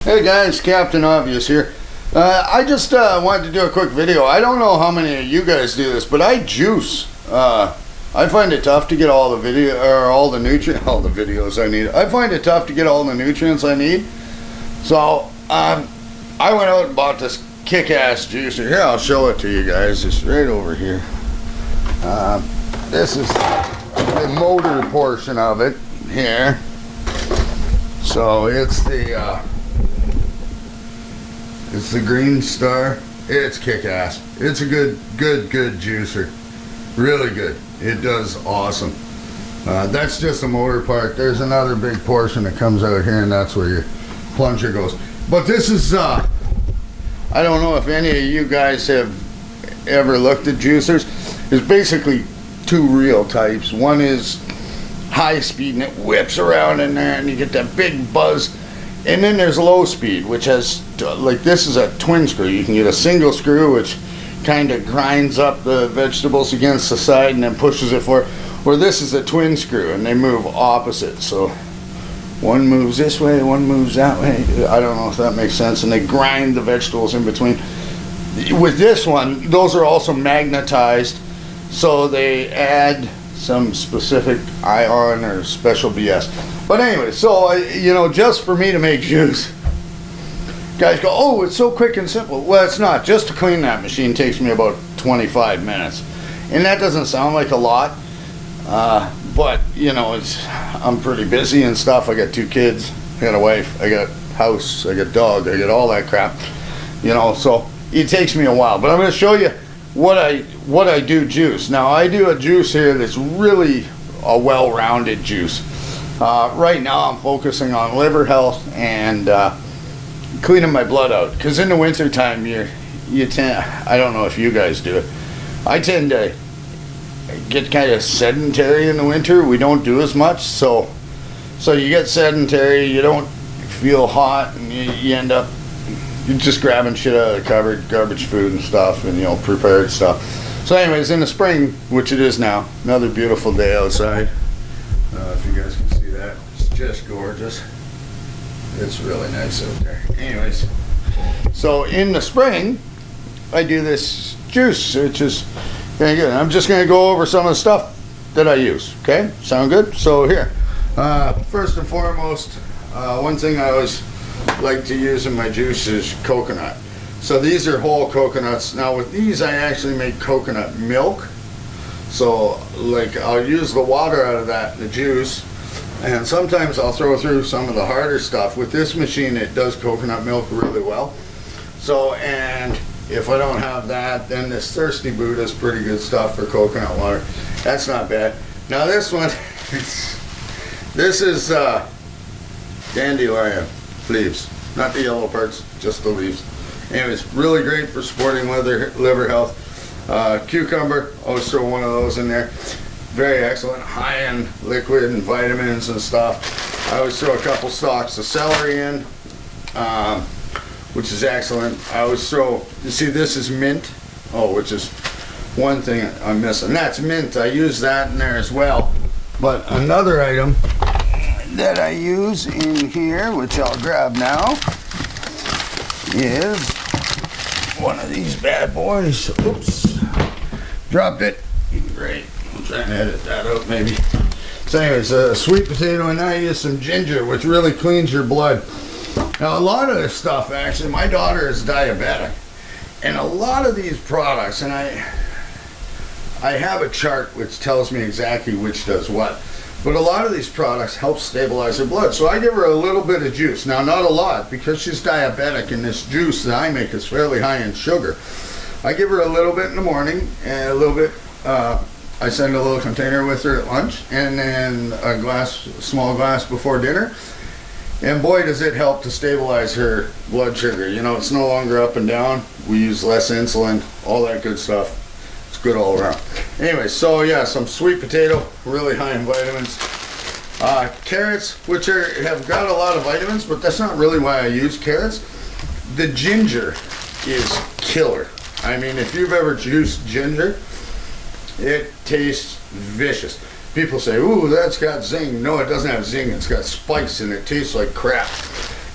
Hey guys, Captain Obvious here. I just wanted to do a quick video. I don't know how many of you guys do this, but I juice. I find it tough to get all the all the videos I need. I find it tough to get all the nutrients I need. So I went out and bought this kick-ass juicer. Here, I'll show it to you guys. It's right over here. This is the motor portion of it here. So it's the Green Star. It's kick-ass. It's a good juicer. Really good. It does awesome. That's just the motor part. There's another big portion that comes out here, and that's where your plunger goes. But this is, I don't know if any of you guys have ever looked at juicers. There's basically two real types. One is high speed, and it whips around in there, and you get that big buzz. And then there's low speed, which has, like, this is a twin screw. You can get a single screw, which kind of grinds up the vegetables against the side and then pushes it forward. Or this is a twin screw, and they move opposite. So one moves this way, one moves that way. I don't know if that makes sense. And they grind the vegetables in between. With this one, those are also magnetized, so they add some specific ion or special BS. But anyway, so just for me to make juice, guys go, oh, it's so quick and simple. Well, it's not. Just to clean that machine takes me about 25 minutes, and that doesn't sound like a lot, but I'm pretty busy and stuff. I got 2 kids, I got a wife, I got house, I got dog, I got all that crap, so it takes me a while. But I'm going to show you what I do juice. Now, I do a juice here that's really a well-rounded juice. Right now I'm focusing on liver health and cleaning my blood out, because in the winter time you tend, I don't know if you guys do it, I tend to get kind of sedentary in the winter. We don't do as much, so you get sedentary, you don't feel hot, and you end up just grabbing shit out of the cupboard, garbage food and stuff, and prepared stuff. So anyways, in the spring, which it is now, another beautiful day outside. If you guys can see that, it's just gorgeous. It's really nice out there. Anyways, so in the spring, I do this juice, which is very good. I'm just going to go over some of the stuff that I use. Okay, sound good? So here, first and foremost, one thing I always like to use in my juice is coconut. So these are whole coconuts. Now with these, I actually make coconut milk. So like, I'll use the water out of that, the juice, and sometimes I'll throw through some of the harder stuff. With this machine, it does coconut milk really well. So, and if I don't have that, then this Thirsty Buddha is pretty good stuff for coconut water. That's not bad. Now this one, this is dandelion leaves, not the yellow parts, just the leaves. Anyways, really great for supporting liver health. Cucumber, always throw one of those in there. Very excellent, high in liquid and vitamins and stuff. I always throw a couple stalks of celery in, which is excellent. I always throw, you see this is mint, which is one thing I'm missing. That's mint, I use that in there as well. But another item that I use in here, which I'll grab now, is one of these bad boys. Oops, dropped it. Great. I'm trying to edit that out maybe. So anyways, a sweet potato, and now I use some ginger, which really cleans your blood. Now a lot of this stuff, actually, my daughter is diabetic, and a lot of these products, and I have a chart which tells me exactly which does what, but a lot of these products help stabilize her blood. So I give her a little bit of juice. Now, not a lot, because she's diabetic, and this juice that I make is fairly high in sugar. I give her a little bit in the morning, and a little bit, I send a little container with her at lunch, and then a small glass before dinner. And boy, does it help to stabilize her blood sugar. It's no longer up and down. We use less insulin, all that good stuff. It's good all around. Anyway, so yeah, some sweet potato, really high in vitamins. Carrots, which have got a lot of vitamins, but that's not really why I use carrots. The ginger is killer. I mean, if you've ever juiced ginger, it tastes vicious. People say, ooh, that's got zing. No, it doesn't have zing. It's got spice, and it tastes like crap.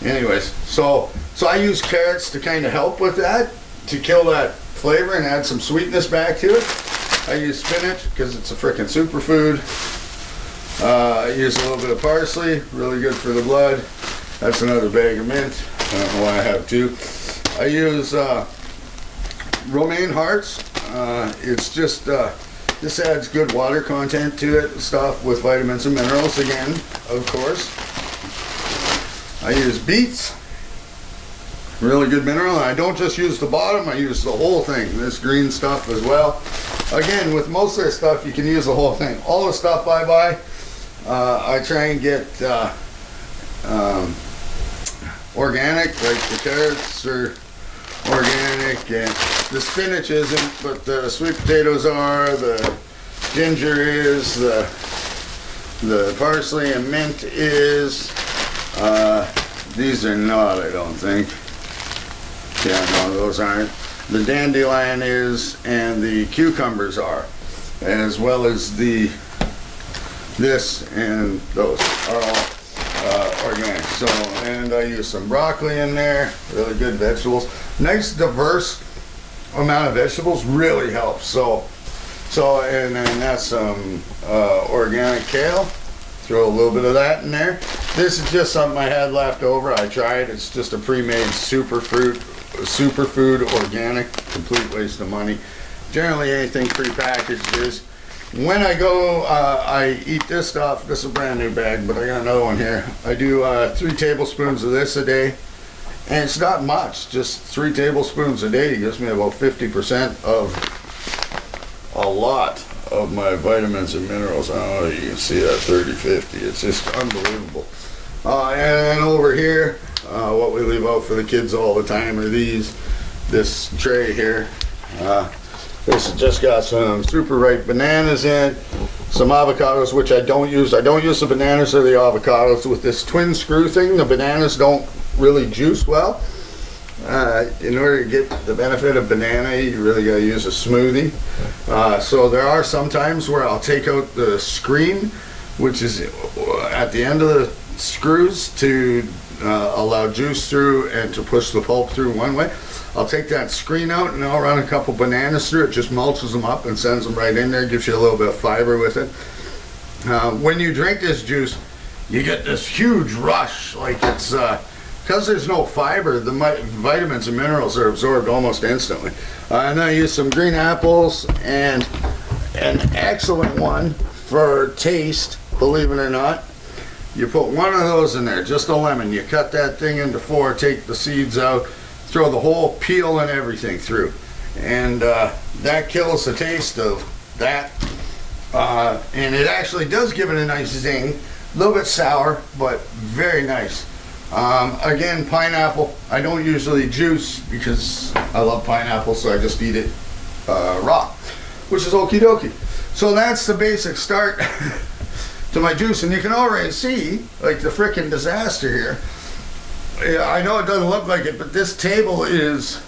anyways, so I use carrots to kind of help with that, to kill that flavor and add some sweetness back to it. I use spinach because it's a freaking superfood. I use a little bit of parsley, really good for the blood. That's another bag of mint. I don't know why I have two. I use romaine hearts. It's just, this adds good water content to it and stuff with vitamins and minerals again, of course. I use beets. Really good mineral. And I don't just use the bottom, I use the whole thing. This green stuff as well. Again, with most of this stuff, you can use the whole thing. All the stuff I buy, I try and get organic, like the carrots are organic, and the spinach isn't, but the sweet potatoes are, the ginger is, the parsley and mint is. These are not, I don't think. Yeah, no, those aren't. The dandelion is, and the cucumbers are, as well as this and those are all organic. So, and I use some broccoli in there, really good vegetables. Nice diverse amount of vegetables really helps. So and then that's some organic kale. Throw a little bit of that in there. This is just something I had left over. I tried. It's just a pre-made superfood, organic, complete waste of money. Generally anything pre-packaged is. When I go, I eat this stuff. This is a brand new bag, but I got another one here. I do 3 tablespoons of this a day. And it's not much, just 3 tablespoons a day gives me about 50% of a lot of my vitamins and minerals. I don't know if you can see that 30-50. It's just unbelievable. And over here, what we leave out for the kids all the time are this tray here. This has just got some super ripe bananas in, some avocados, which I don't use. I don't use the bananas or the avocados. With this twin screw thing, the bananas don't really juice well. In order to get the benefit of banana, you really got to use a smoothie. So there are some times where I'll take out the screen, which is at the end of the screws to allow juice through and to push the pulp through one way. I'll take that screen out and I'll run a couple bananas through it. Just mulches them up and sends them right in there. Gives you a little bit of fiber with it. When you drink this juice, you get this huge rush. Like it's because there's no fiber, the vitamins and minerals are absorbed almost instantly. And then I use some green apples, and an excellent one for taste, believe it or not. You put one of those in there, just a lemon. You cut that thing into 4, take the seeds out, throw the whole peel and everything through. And that kills the taste of that. And it actually does give it a nice zing. A little bit sour, but very nice. Again, pineapple. I don't usually juice because I love pineapple, so I just eat it raw, which is okie dokie. So that's the basic start to my juice, and you can already see like the frickin' disaster here. I know it doesn't look like it, but this table is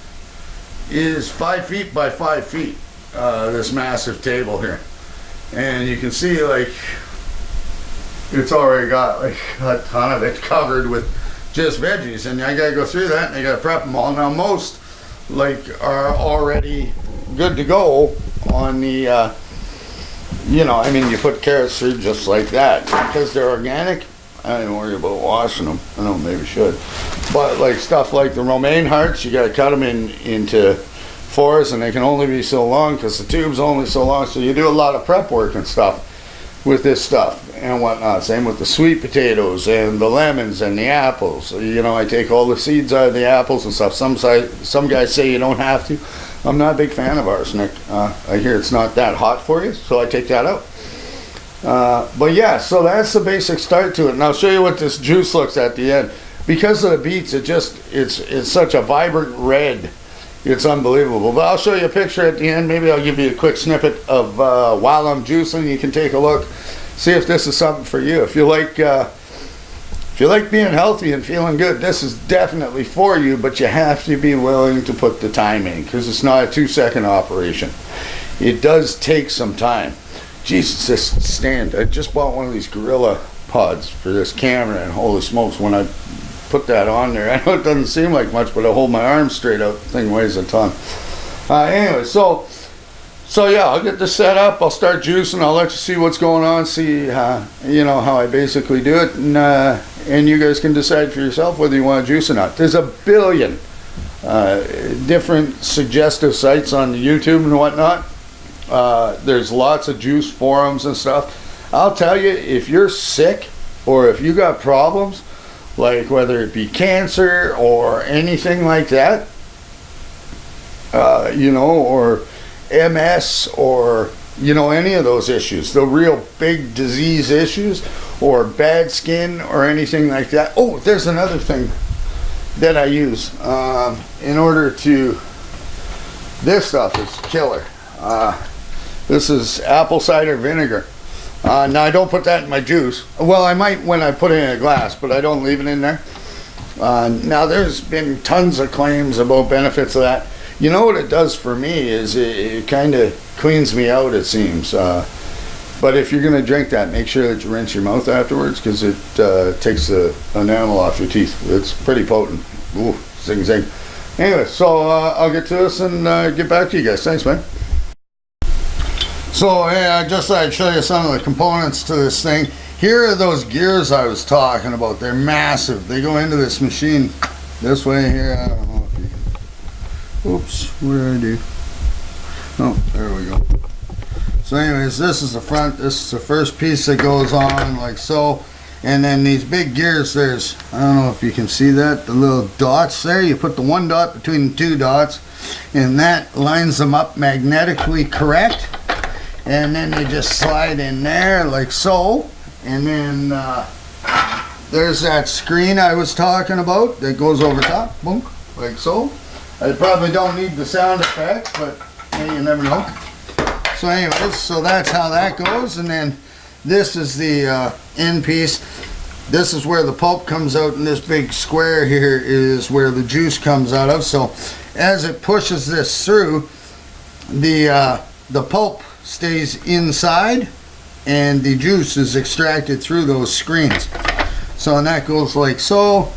5 feet by 5 feet. This massive table here, and you can see like it's already got like a ton of it covered with just veggies, and I gotta go through that and I gotta prep them all. Now most like are already good to go on the I mean, you put carrots through just like that because they're organic. I don't worry about washing them. I know, maybe should, but like stuff like the romaine hearts, you gotta cut them into 4s, and they can only be so long because the tube's only so long, so you do a lot of prep work and stuff with this stuff and whatnot. Same with the sweet potatoes and the lemons and the apples. I take all the seeds out of the apples and stuff. Some guys say you don't have to. I'm not a big fan of arsenic. I hear it's not that hot for you, so I take that out. But yeah, so that's the basic start to it. And I'll show you what this juice looks at the end. Because of the beets, it's such a vibrant red. It's unbelievable. But I'll show you a picture at the end. Maybe I'll give you a quick snippet of while I'm juicing. You can take a look, see if this is something for you. If you like being healthy and feeling good, this is definitely for you. But you have to be willing to put the time in because it's not a 2-second operation. It does take some time. Jesus, this stand. I just bought one of these Gorilla pods for this camera, and holy smokes, when I put that on there. I know it doesn't seem like much, but I hold my arm straight out. The thing weighs a ton. Anyway, so yeah, I'll get this set up. I'll start juicing. I'll let you see what's going on. See, you know, how I basically do it, and you guys can decide for yourself whether you want to juice or not. There's a billion different suggestive sites on YouTube and whatnot. There's lots of juice forums and stuff. I'll tell you, if you're sick or if you got problems, like whether it be cancer or anything like that, you know, or MS, or, you know, any of those issues, the real big disease issues, or bad skin or anything like that. Oh, there's another thing that I use in order to, this stuff is killer. This is apple cider vinegar. Now I don't put that in my juice. Well, I might when I put it in a glass, but I don't leave it in there. Now there's been tons of claims about benefits of that. You know what it does for me is it kind of cleans me out, it seems. But if you're going to drink that, make sure that you rinse your mouth afterwards, because it takes the enamel off your teeth. It's pretty potent. Ooh, zing zing. Anyway, so I'll get to this and get back to you guys. Thanks, man. So yeah, I just thought I'd show you some of the components to this thing. Here are those gears I was talking about. They're massive. They go into this machine this way here. I don't know if you can. Oops, what did I do? Oh, there we go. So anyways, this is the front. This is the first piece that goes on like so. And then these big gears, there's, I don't know if you can see that, the little dots there. You put the one dot between the two dots, and that lines them up magnetically correct. And then they just slide in there like so. And then there's that screen I was talking about that goes over top, boom, like so. I probably don't need the sound effect, but hey, you never know. So anyways, so that's how that goes. And then this is the end piece. This is where the pulp comes out, and this big square here is where the juice comes out of. So as it pushes this through, the pulp stays inside and the juice is extracted through those screens. So and that goes like so.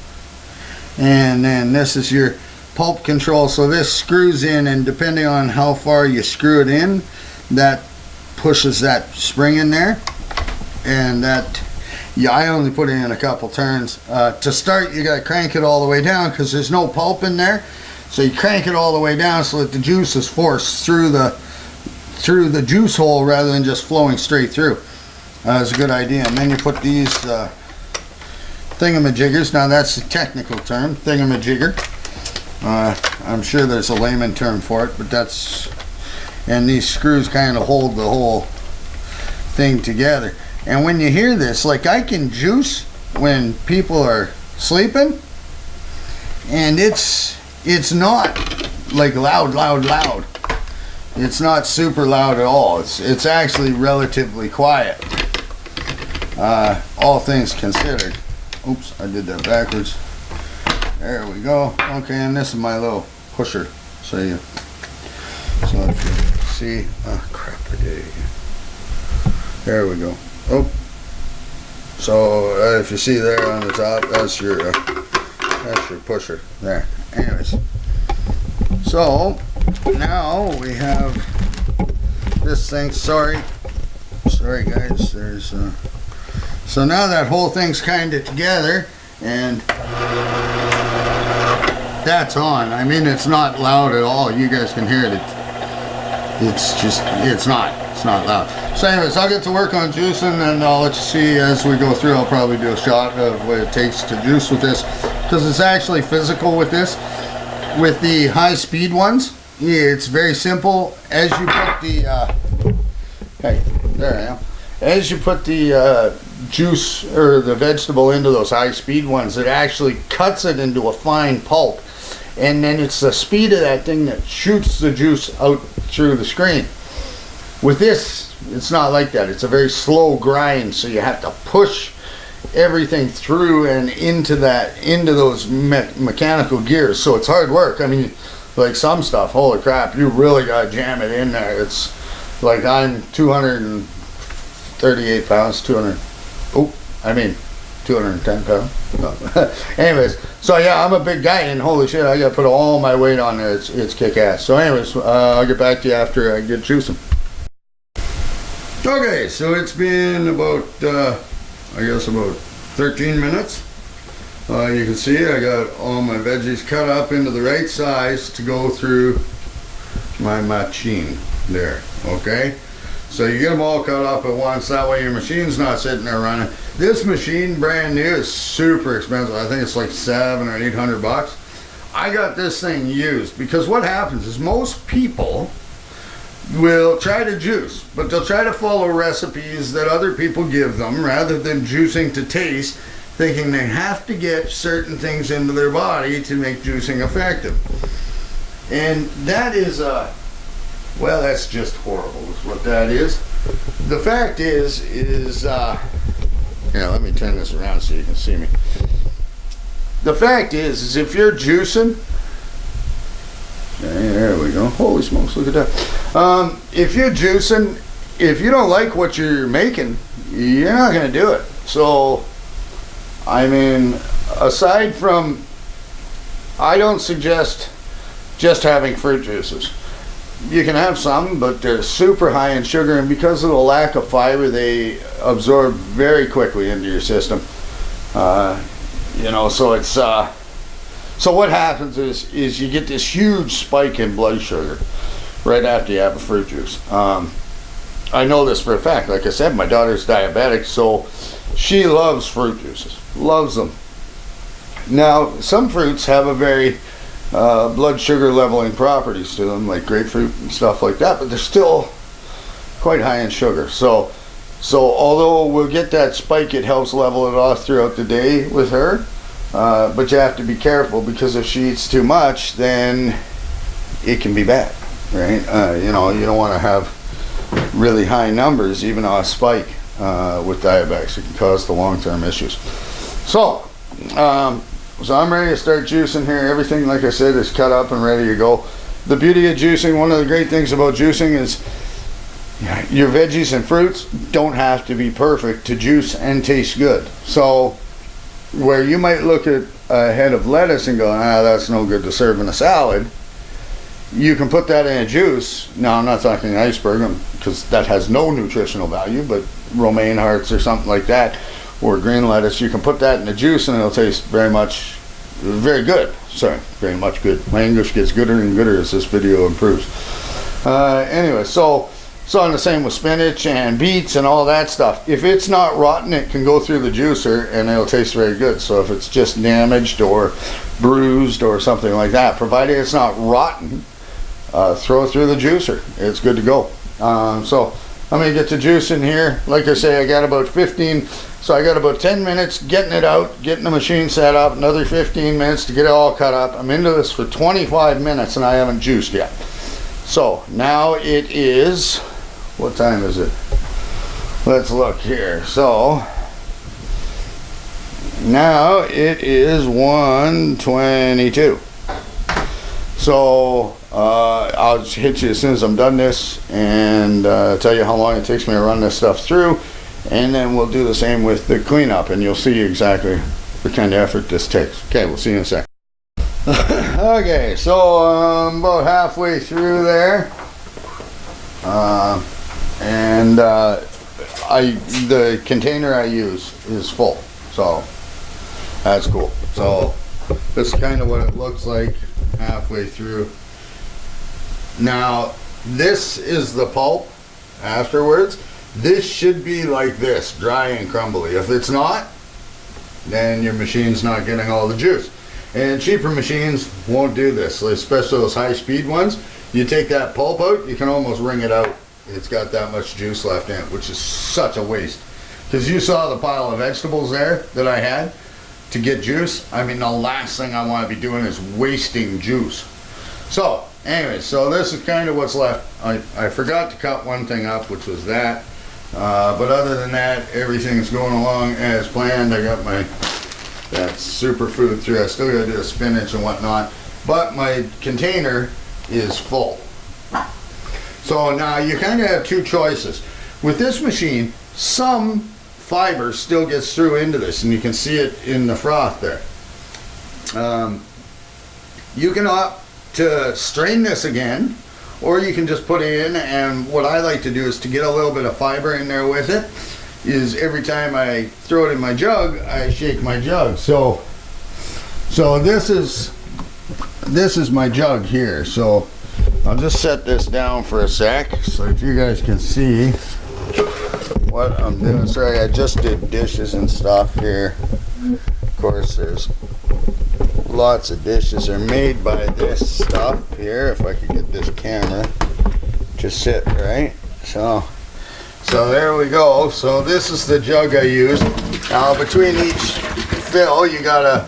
And then this is your pulp control. So this screws in, and depending on how far you screw it in, that pushes that spring in there. And that, yeah, I only put it in a couple turns. To start, you gotta crank it all the way down because there's no pulp in there. So you crank it all the way down so that the juice is forced through the juice hole rather than just flowing straight through. That's a good idea. And then you put these thingamajiggers. Now that's the technical term, thingamajigger. I'm sure there's a layman term for it, but that's, and these screws kind of hold the whole thing together. And when you hear this, like I can juice when people are sleeping, and it's not like loud. It's not super loud at all. It's actually relatively quiet, all things considered. Oops, I did that backwards. There we go. Okay, and this is my little pusher. So if you see, oh crap, I did it again. There we go. Oh, so if you see there on the top, that's your pusher there. Anyways, so now we have this thing. Sorry guys. There's so now that whole thing's kind of together, and that's on. I mean, it's not loud at all. You guys can hear it. It's not loud. So anyways, I'll get to work on juicing, and I'll let you see as we go through. I'll probably do a shot of what it takes to juice with this, because it's actually physical with this. With the high speed ones, it's very simple. As you put the hey, there I am. As you put the juice or the vegetable into those high speed ones, it actually cuts it into a fine pulp, and then it's the speed of that thing that shoots the juice out through the screen. With this, it's not like that. It's a very slow grind, so you have to push everything through and into those mechanical gears. So it's hard work. I mean, like some stuff, holy crap, you really gotta jam it in there. It's like I'm 238 pounds, 240 210 pounds. No. Anyways, so yeah, I'm a big guy, and holy shit, I gotta put all my weight on there. It's kick-ass. So anyways, I'll get back to you after I get juicing. Okay, so it's been about, I guess about 13 minutes. You can see I got all my veggies cut up into the right size to go through my machine there, okay? So you get them all cut up at once, that way your machine's not sitting there running. This machine, brand new, is super expensive. I think it's like $700 or $800. I got this thing used because what happens is most people will try to juice, but they'll try to follow recipes that other people give them rather than juicing to taste, thinking they have to get certain things into their body to make juicing effective. And that is well, that's just horrible is what that is. The fact is let me turn this around so you can see me. The fact is if you're juicing, there we go. Holy smokes, look at that. If you're juicing, if you don't like what you're making, you're not going to do it. So, I mean, aside from, I don't suggest just having fruit juices. You can have some, but they're super high in sugar, and because of the lack of fiber, they absorb very quickly into your system. So it's so what happens is you get this huge spike in blood sugar right after you have a fruit juice. I know this for a fact. Like I said, my daughter's diabetic, so she loves fruit juices, loves them. Now, some fruits have a very blood sugar leveling properties to them, like grapefruit and stuff like that, but they're still quite high in sugar. So although we'll get that spike, it helps level it off throughout the day with her. But you have to be careful, because if she eats too much, then it can be bad, right? You don't want to have really high numbers, even on a spike with diabetics. It can cause the long-term issues. So I'm ready to start juicing here. Everything, like I said, is cut up and ready to go. The beauty of juicing, one of the great things about juicing is your veggies and fruits don't have to be perfect to juice and taste good. So where you might look at a head of lettuce and go, that's no good to serve in a salad, you can put that in a juice. Now, I'm not talking iceberg, because that has no nutritional value, but romaine hearts or something like that, or green lettuce, you can put that in the juice and it'll taste very good. Sorry, very much good. My English gets gooder and gooder as this video improves. Anyway, so I'm the same with spinach and beets and all that stuff. If it's not rotten, it can go through the juicer and it'll taste very good. So if it's just damaged or bruised or something like that, provided it's not rotten, throw it through the juicer. It's good to go. So I'm going to get the juice in here. Like I say, I got about 10 minutes getting it out, getting the machine set up, another 15 minutes to get it all cut up. I'm into this for 25 minutes and I haven't juiced yet. So now it is, what time is it? Let's look here. So now it is 1:22. So I'll just hit you as soon as I'm done this and tell you how long it takes me to run this stuff through, and then we'll do the same with the cleanup, and you'll see exactly what kind of effort this takes. Okay, we'll see you in a sec. Okay, so I'm about halfway through there, and the container I use is full, so that's cool. So this is kind of what it looks like halfway through. Now, this is the Pulp Afterwards. This should be like this, dry and crumbly. If it's not, then your machine's not getting all the juice. And cheaper machines won't do this, especially those high-speed ones. You take that pulp out, you can almost wring it out. It's got that much juice left in it, which is such a waste. Because you saw the pile of vegetables there that I had to get juice. I mean, the last thing I want to be doing is wasting juice. So, anyway, so this is kind of what's left. I forgot to cut one thing up, which was that. But other than that, everything's going along as planned. I got that superfood through. I still got to do the spinach and whatnot. But my container is full. So now you kind of have two choices. With this machine, some fiber still gets through into this, and you can see it in the froth there. You can opt to strain this again, or you can just put it in, and what I like to do is to get a little bit of fiber in there with it, is every time I throw it in my jug, I shake my jug. So this is my jug here. So I'll just set this down for a sec so if you guys can see what I'm doing. Sorry, I just did dishes and stuff here. Of course, there's lots of dishes are made by this stuff here. If I could get this camera to sit right. So there we go. So this is the jug I use. Now between each fill, you gotta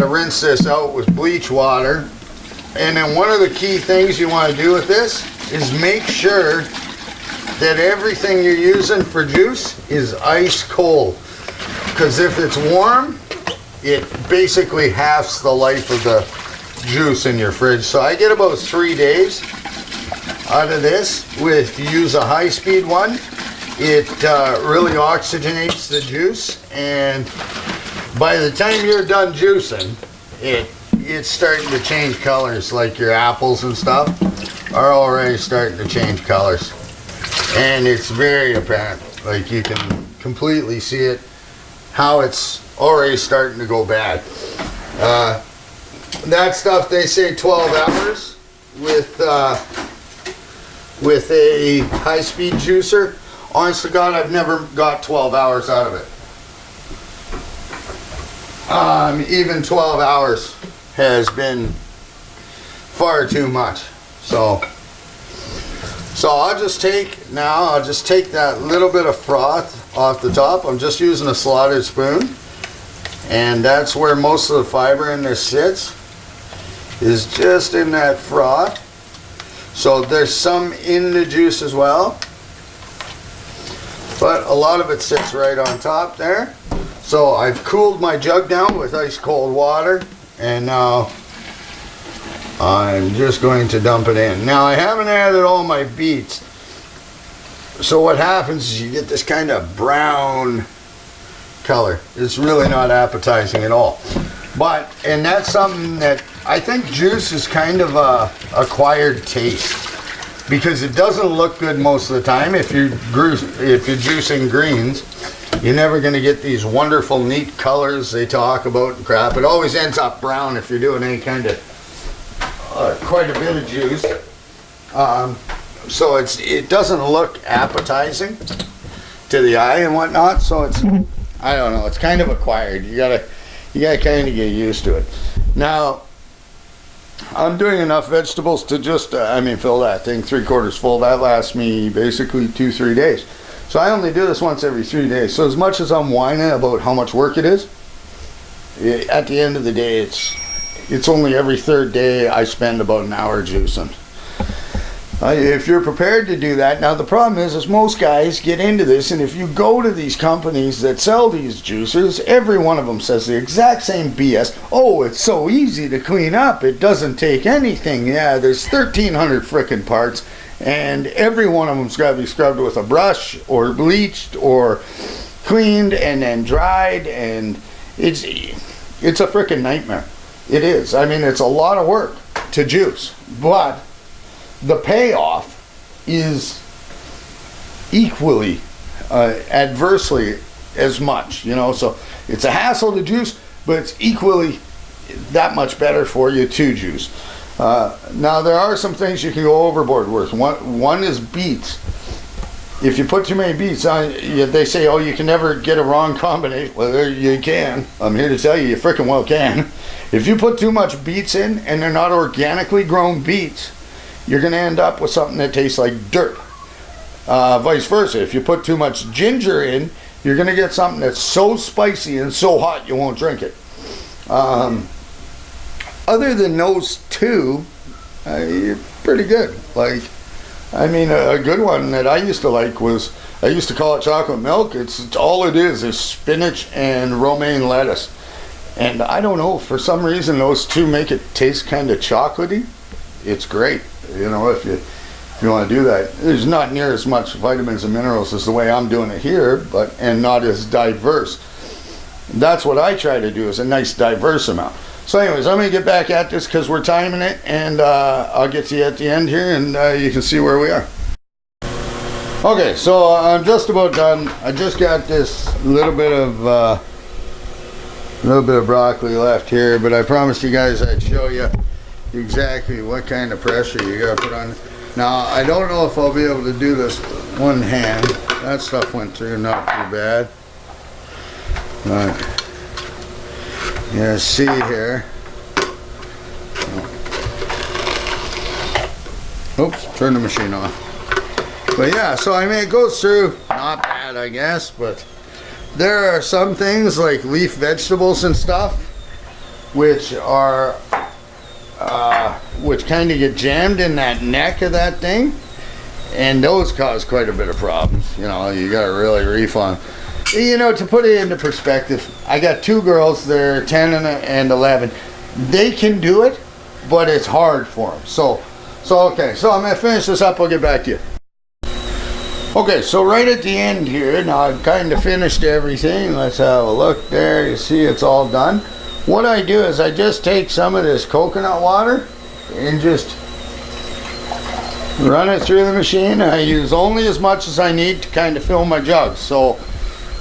rinse this out with bleach water. And then one of the key things you want to do with this is make sure that everything you're using for juice is ice cold. Because if it's warm, it basically halves the life of the juice in your fridge. So I get about 3 days out of this. If you use a high-speed one, it really oxygenates the juice, and by the time you're done juicing, it's starting to change colors. Like your apples and stuff are already starting to change colors, and it's very apparent. Like you can completely see it, how it's already starting to go bad. That stuff, they say 12 hours with a high-speed juicer. Honest to God, I've never got 12 hours out of it. Even 12 hours has been far too much. So I'll just take that little bit of froth off the top. I'm just using a slotted spoon, and that's where most of the fiber in this sits, is just in that froth. So there's some in the juice as well, but a lot of it sits right on top there. So I've cooled my jug down with ice cold water, and now I'm just going to dump it in. Now I haven't added all my beets, so what happens is you get this kind of brown color. It's really not appetizing at all. And that's something that I think juice is kind of a acquired taste, because it doesn't look good most of the time. If you're juicing greens, you're never going to get these wonderful neat colors they talk about and crap. It always ends up brown if you're doing any kind of quite a bit of juice. So it doesn't look appetizing to the eye and whatnot. So it's, I don't know, it's kind of acquired. You gotta kind of get used to it. Now, I'm doing enough vegetables to just, fill that thing 3/4 full. That lasts me basically 2-3 days. So I only do this once every 3 days. So as much as I'm whining about how much work it is, at the end of the day, it's only every third day I spend about an hour juicing. If you're prepared to do that. Now the problem is most guys get into this, and if you go to these companies that sell these juicers, every one of them says the exact same BS. Oh, it's so easy to clean up, it doesn't take anything. Yeah, there's 1,300 frickin' parts, and every one of them's got to be scrubbed with a brush or bleached or cleaned and then dried, and it's a frickin' nightmare. It is. It's a lot of work to juice, but the payoff is equally adversely as much, so it's a hassle to juice, but it's equally that much better for you to juice. Now there are some things you can go overboard with. One is beets. If you put too many beets on, they say, oh, you can never get a wrong combination. Well, you can. I'm here to tell you, you frickin' well can. If you put too much beets in and they're not organically grown beets, you're going to end up with something that tastes like dirt. Vice versa. If you put too much ginger in, you're going to get something that's so spicy and so hot you won't drink it. Other than those two, you're pretty good. A good one that I used to like was, I used to call it chocolate milk. It's all it is spinach and romaine lettuce. And I don't know, for some reason those two make it taste kind of chocolatey. It's great. if you want to do that. There's not near as much vitamins and minerals as the way I'm doing it here, and not as diverse. That's what I try to do, is a nice diverse amount. So anyways, I'm going to get back at this because we're timing it, and I'll get to you at the end here, and you can see where we are. Okay, so I'm just about done. I just got this little bit of broccoli left here, but I promised you guys I'd show you exactly what kind of pressure you got to put on. Now, I don't know if I'll be able to do this with one hand. That stuff went through not too bad. But, yeah, see here. Oops, turn the machine off. But yeah, so I mean, it goes through not bad, I guess, but there are some things like leaf vegetables and stuff which are which kind of get jammed in that neck of that thing, and those cause quite a bit of problems. You know, you gotta really reef on. You know, to put it into perspective, I got two girls, they're 10 and 11. They can do it, but it's hard for them. So okay, so I'm gonna finish this up, I'll get back to you. Okay, so right at the end here, now I've kind of finished everything. Let's have a look there. You see it's all done. What I do is I just take some of this coconut water and just run it through the machine. I use only as much as I need to kind of fill my jug. So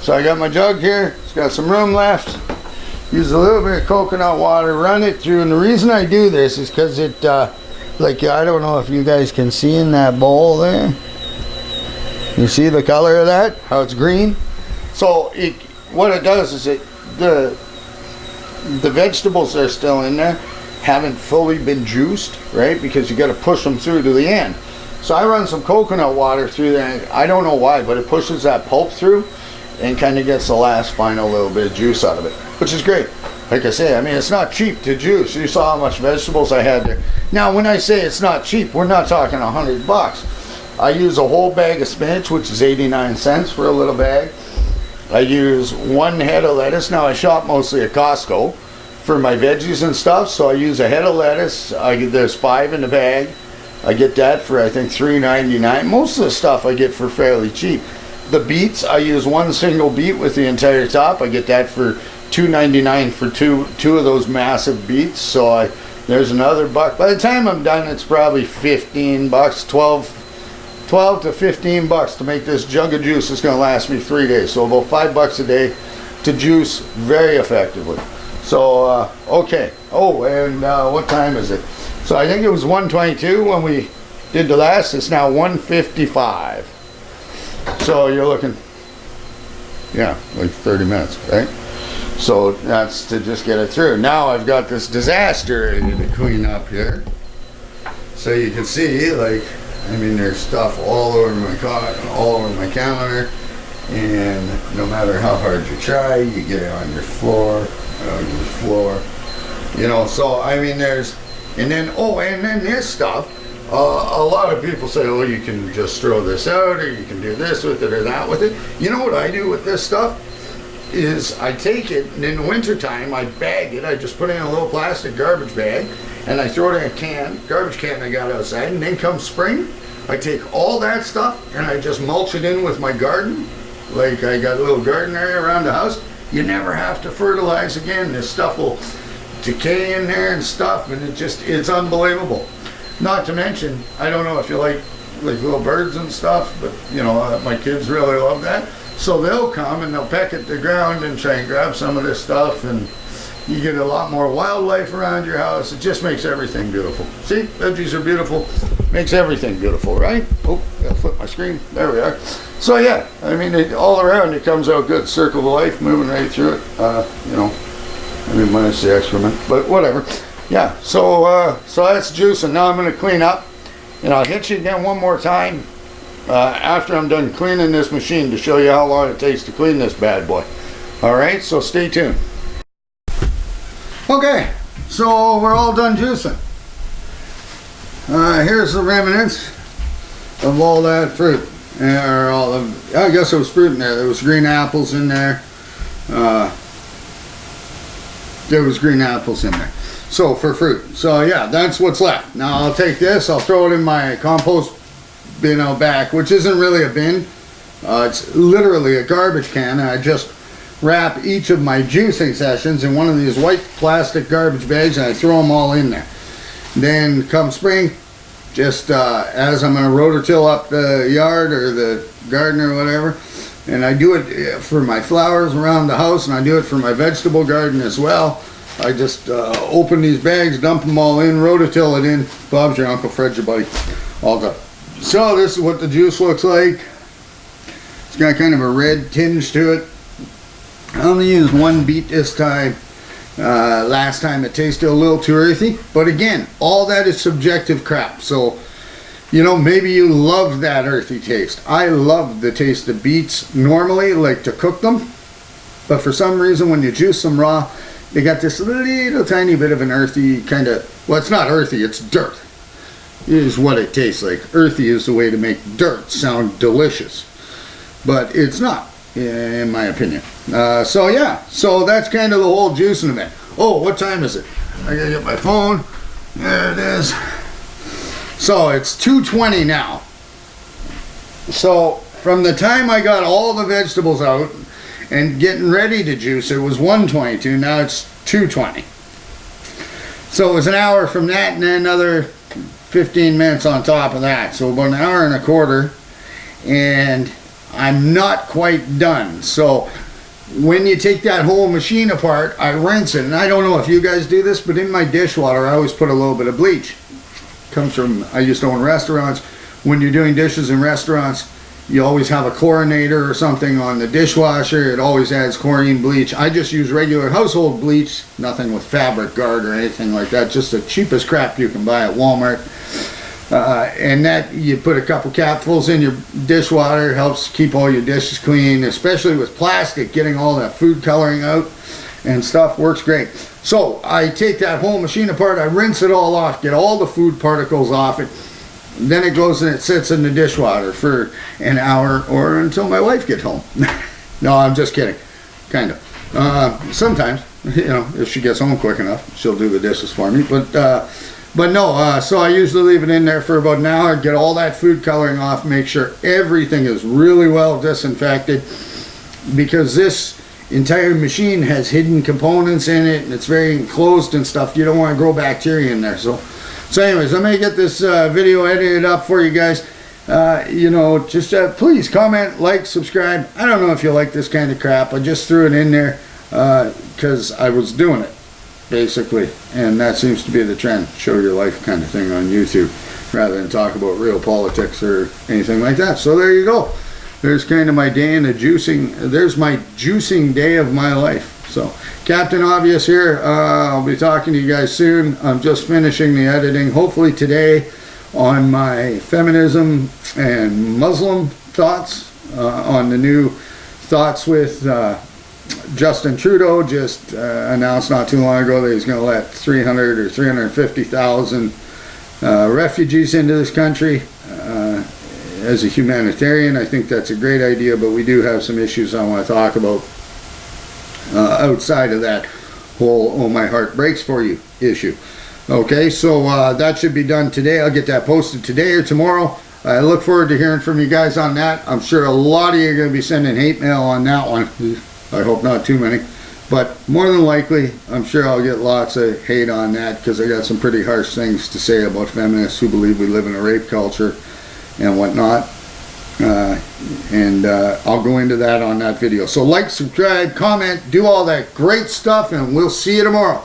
I got my jug here. It's got some room left. Use a little bit of coconut water, run it through. And the reason I do this is because it, like, I don't know if you guys can see in that bowl there. You see the color of that? How it's green? So what it does is the vegetables that are still in there haven't fully been juiced, right? Because you got to push them through to the end. So I run some coconut water through there. I don't know why, but it pushes that pulp through and kind of gets the last final little bit of juice out of it, which is great. Like I say, I mean, it's not cheap to juice. You saw how much vegetables I had there. Now, when I say it's not cheap, we're not talking $100. I use a whole bag of spinach, which is 89 cents for a little bag. I use one head of lettuce. Now, I shop mostly at Costco for my veggies and stuff, so I use a head of lettuce. There's 5 in the bag. I get that for, I think, $3.99. Most of the stuff I get for fairly cheap. The beets, I use one single beet with the entire top. I get that for $2.99 for two of those massive beets. So there's another buck. By the time I'm done, it's probably $15, 12 to $15 to make this jug of juice. It's going to last me 3 days. So about $5 a day to juice very effectively. So, okay. Oh, and what time is it? So I think it was 1:22 when we did the last. It's now 1:55. So you're looking, yeah, like 30 minutes, right? So that's to just get it through. Now I've got this disaster area to clean up here. So you can see, like, I mean, there's stuff all over my car, all over my counter, and no matter how hard you try, you get it on your floor, you know. So I mean, and then this stuff. A lot of people say, oh, you can just throw this out, or you can do this with it or that with it. You know what I do with this stuff? Is I take it, and in the wintertime, I bag it. I just put it in a little plastic garbage bag, and I throw it in a garbage can I got outside, and then come spring, I take all that stuff, and I just mulch it in with my garden. Like, I got a little garden area around the house. You never have to fertilize again. This stuff will decay in there and stuff, and it's unbelievable. Not to mention, I don't know if you like little birds and stuff, but you know, my kids really love that. So they'll come and they'll peck at the ground and try and grab some of this stuff, and you get a lot more wildlife around your house. It just makes everything beautiful. See, veggies are beautiful. Makes everything beautiful, right? Oh, gotta flip my screen. There we are. So yeah, I mean, all around it comes out good. Circle of life, moving right through it. You know, I mean, minus the excrement, but whatever. Yeah, so that's juicing. Now I'm going to clean up, and I'll hit you again one more time after I'm done cleaning this machine to show you how long it takes to clean this bad boy. Alright, so stay tuned. Okay, so we're all done juicing. Here's the remnants of all that fruit. I guess it was fruit in there. There was green apples in there. There was green apples in there. So for fruit. So yeah, that's what's left. Now I'll take this, I'll throw it in my compost bin out back, which isn't really a bin. It's literally a garbage can, and I just wrap each of my juicing sessions in one of these white plastic garbage bags, and I throw them all in there. Then come spring, just as I'm going to rototill up the yard or the garden or whatever, and I do it for my flowers around the house, and I do it for my vegetable garden as well. I just open these bags, dump them all in, rototill it in. Bob's your Uncle Fred's your buddy. All done. So this is what the juice looks like. It's got kind of a red tinge to it. I only used one beet this time. Last time it tasted a little too earthy. But again, all that is subjective crap. So, you know, maybe you love that earthy taste. I love the taste of beets normally, like to cook them. But for some reason, when you juice them raw, they got this little tiny bit of an earthy kind of, well, it's not earthy, it's dirt. Is what it tastes like. Earthy is the way to make dirt sound delicious. But it's not, in my opinion. So yeah, so that's kind of the whole juicing event. Oh, what time is it? I gotta get my phone. There it is. So it's 2:20 now. So from the time I got all the vegetables out and getting ready to juice, it was 1:22. Now it's 2:20. So it was an hour from that, and then another 15 minutes on top of that. So about an hour and a quarter, and I'm not quite done. So when you take that whole machine apart, I rinse it. And I don't know if you guys do this, but in my dishwater, I always put a little bit of bleach. Comes from, I used to own restaurants. When you're doing dishes in restaurants, you always have a chlorinator or something on the dishwasher. It always adds chlorine bleach. I just use regular household bleach, nothing with fabric guard or anything like that, just the cheapest crap you can buy at Walmart. And that, you put a couple capfuls in your dishwater, helps keep all your dishes clean, especially with plastic. Getting all that food coloring out and stuff works great. So I take that whole machine apart, I rinse it all off, get all the food particles off it. Then it goes and it sits in the dishwater for an hour or until my wife gets home. No, I'm just kidding. Kind of. Sometimes, you know, if she gets home quick enough, she'll do the dishes for me. But no, so I usually leave it in there for about an hour, get all that food coloring off, make sure everything is really well disinfected, because this entire machine has hidden components in it and it's very enclosed and stuff. You don't want to grow bacteria in there. So anyways, I'm going to get this video edited up for you guys. You know, just please comment, like, subscribe. I don't know if you like this kind of crap. I just threw it in there because I was doing it, basically. And that seems to be the trend. Show your life kind of thing on YouTube, rather than talk about real politics or anything like that. So there you go. There's kind of my day in the juicing. There's my juicing day of my life. So, Captain Obvious here. I'll be talking to you guys soon. I'm just finishing the editing, hopefully today, on my feminism and Muslim thoughts, on the new thoughts with Justin Trudeau. Just announced not too long ago that he's going to let 300 or 350,000 refugees into this country. As a humanitarian, I think that's a great idea, but we do have some issues I want to talk about outside of that whole "oh my heart breaks for you" issue. Okay, so that should be done today. I'll get that posted today or tomorrow. I look forward to hearing from you guys on that. I'm sure a lot of you are going to be sending hate mail on that one. I hope not too many, but more than likely I'm sure I'll get lots of hate on that, because I got some pretty harsh things to say about feminists who believe we live in a rape culture and whatnot. I'll go into that on that video. So like, subscribe, comment, do all that great stuff, and we'll see you tomorrow.